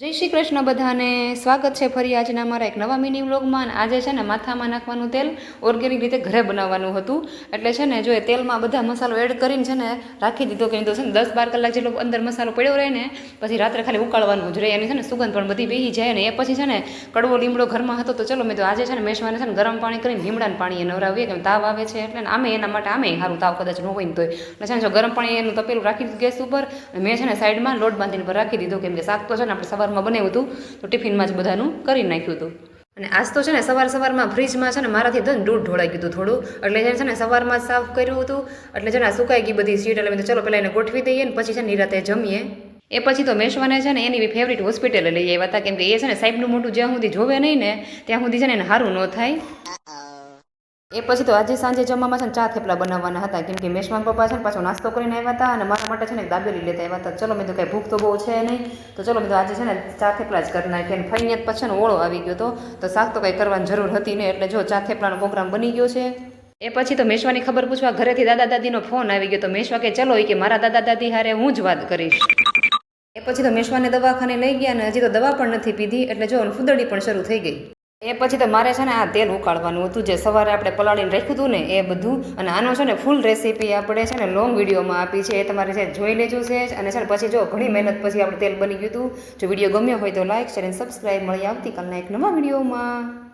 જય શ્રી કૃષ્ણ બધાને સ્વાગત છે ફરી આજના મારા એક નવા મિની વ્લોગમાં. આજે છે ને માથામાં નાખવાનું તેલ ઓર્ગેનિક રીતે ઘરે બનાવવાનું હતું. એટલે છે ને જો એ તેલમાં બધા મસાલો એડ કરીને છે ને રાખી દીધો કે છે ને 10-12 કલાક જેટલો અંદર મસાલો પડ્યો રહે ને પછી રાત્રે ખાલી ઉકાળવાનું જ રહે. એની છે ને સુગંધ પણ બધી બેસી જાય ને એ પછી છે ને કડવો લીમડો ઘરમાં હતો તો ચલો મેં તો આજે છે ને મેશવાને છે ને ગરમ પાણી કરીને લીમડાનું પાણી એ નવરાવીએ કે તાવ આવે છે એટલે આમે એના માટે આમે સારું તાવ કદાચ ન હોય ને તોય એટલે છે ને જો ગરમ પાણી એનું તપેલું રાખી દીધું ગેસ ઉપર. મેં છે ને સાઈડમાં લોટ બાંધીને પર રાખી દીધો કેમ કે શાક તો છે ને આપણે સવારમાં બનાવ્યું હતું તો ટિફિનમાં જ બધાનું કરી નાખ્યું હતું. અને આજ તો છે ને સવારમાં ફ્રીજમાં છે ને મારાથી દૂધ ઢોળાઈ ગયું હતું થોડું એટલે છે ને સવારમાં જ સાફ કર્યું હતું એટલે છે ને સુકાઈ ગઈ બધી સીટ એટલે ચલો પહેલાં એને ગોઠવી દઈએ ને પછી છે ને નિરાતે જમીએ. એ પછી તો મેશવાને છે ને એની ફેવરિટ હોસ્પિટલે લઈ આવ્યા હતા કેમ કે એ છે ને સાહેબનું મોટું જ્યાં સુધી જોવે નહીં ને ત્યાં સુધી છે ને એને સારું ન થાય. એ પછી તો આજે સાંજે જમવામાં છે ને ચા થેપલા બનાવવાના હતા કેમ કે મેશવાન પપ્પા છે ને પાછો નાસ્તો કરીને આવ્યા હતા અને મારા માટે છે ને દાબેલી લેતા આવ્યા હતા. ચલો મેં તો કંઈ ભૂખ તો બહુ છે નહીં તો ચલો મેં તો આજે છે ને ચા થેપલા જ કરી નાખીએ. અને ફઈને પછી ને ઓળો આવી ગયો તો શાક તો કંઈ કરવાની જરૂર હતી ને એટલે જો ચા થેપલાનો પ્રોગ્રામ બની ગયો છે. એ પછી તો મેશવાની ખબર પૂછવા ઘરેથી દાદા દાદીનો ફોન આવી ગયો તો મેશવા કે ચલો કે મારા દાદા દાદી હારે હું જ વાત કરીશ. એ પછી તો મેશવાને દવાખાને લઈ ગયા ને હજી તો દવા પણ નથી પીધી એટલે જો ફૂદડી પણ શરૂ થઈ ગઈ. એ પછી તો મારે છે ને આ તેલ ઉકાળવાનું હતું જે સવારે આપણે પલાળીને રાખ્યું હતું ને એ બધું. અને આનો છે ને ફૂલ રેસીપી આપણે છે ને લોંગ વિડીયોમાં આપી છે એ તમારે છે જોઈ લેજો છે. અને છે ને પછી જો ઘણી મહેનત પછી આપણે તેલ બની ગયું હતું. જો વિડીયો ગમ્યો હોય તો લાઈક શેર અને સબસ્ક્રાઈબ. મળી આવતીકાલના એક નવા વિડીયોમાં.